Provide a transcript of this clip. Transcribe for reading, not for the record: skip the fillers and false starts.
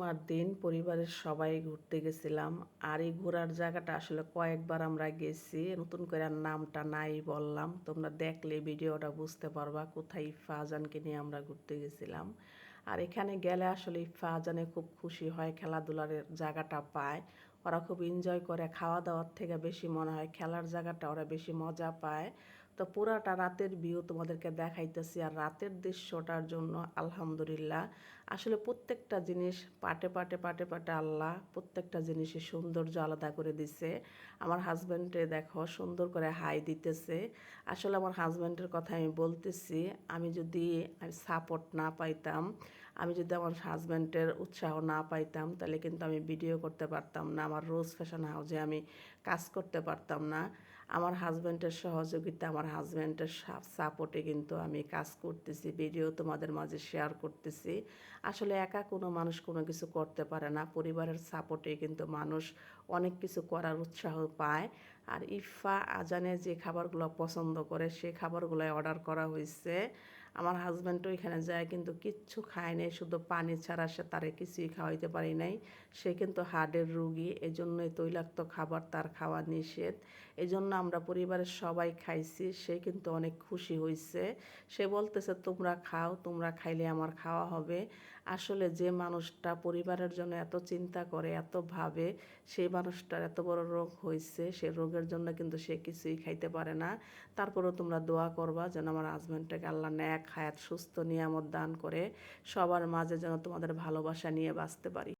জুমার দিন পরিবারের সবাই ঘুরতে গেছিলাম। আর এই ঘোরার জায়গাটা আসলে কয়েকবার আমরা গেছি। নতুন করে আর নামটা নাই বললাম। তোমরা দেখলে ভিডিওটা বুঝতে পারবা কোথায় ইফা আজানকে নিয়ে আমরা ঘুরতে গেছিলাম। আর এখানে গেলে আসলে ইফা আজানে খুব খুশি হয়, খেলাধুলার জায়গাটা পায়। ওরা খুব এনজয় করে, খাওয়া দাওয়ার থেকে বেশি মনে হয় খেলার জায়গাটা ওরা বেশি মজা পায়। তো পুরাটা রাতের ভিউ তোমাদেরকে দেখাইতেছি। আর রাতের দৃশ্যটার জন্য আলহামদুলিল্লাহ, আসলে প্রত্যেকটা জিনিস পাটে পাটে পাটে পাটে আল্লাহ প্রত্যেকটা জিনিসের সৌন্দর্য আলাদা করে দিছে। আমার হাজব্যান্ডে দেখো সুন্দর করে হাই দিতেছে। আসলে আমার হাজব্যান্ডের কথা আমি বলতেছি, আমি যদি সাপোর্ট না পাইতাম, আমি যদি আমার হাজব্যান্ডের উৎসাহ না পাইতাম, তাহলে কিন্তু আমি ভিডিও করতে পারতাম না, আমার রোজ ফ্যাশন হাউসে আমি কাজ করতে পারতাম না। আমার হাজব্যান্ডের সহযোগিতা, আমার হাজব্যান্ডের সাপোর্টে কিন্তু আমি কাজ করতেছি, ভিডিও তোমাদের মাঝে শেয়ার করতেছি। আসলে একা কোনো মানুষ কোনো কিছু করতে পারে না, পরিবারের সাপোর্টে কিন্তু মানুষ অনেক কিছু করার উৎসাহ পায়। আর ইফা আজানে যে খাবারগুলো পছন্দ করে সেই খাবারগুলো অর্ডার করা হয়েছে। আমার হাজব্যান্ডও এখানে যায় কিন্তু কিচ্ছু খায় নাই, শুধু পানি ছাড়া সে তারে কিছুই খাওয়াইতে পারি নাই। সে কিন্তু হার্টের রুগী, এজন্যই তৈলাক্ত খাবার তার খাওয়া নিষেধ। এজন্য আমরা পরিবারের সবাই খাইছি, সে কিন্তু অনেক খুশি হয়েছে। সে বলতেছে তোমরা খাও, তোমরা খাইলে আমার খাওয়া হবে। আসলে যে মানুষটা পরিবারের জন্য এত চিন্তা করে, এত ভাবে, সেই মানুষটার এত বড় রোগ হয়েছে, সে রোগের জন্য কিন্তু সে কিছুই খাইতে পারে না। তারপরেও তোমরা দোয়া করবা যেন আমার হাজব্যান্ডটাকে আল্লাহ নেক হায়াত সুস্থ নিয়ামত দান করে, সবার মাঝে যেন তোমাদের ভালোবাসা নিয়ে বাঁচতে পারি।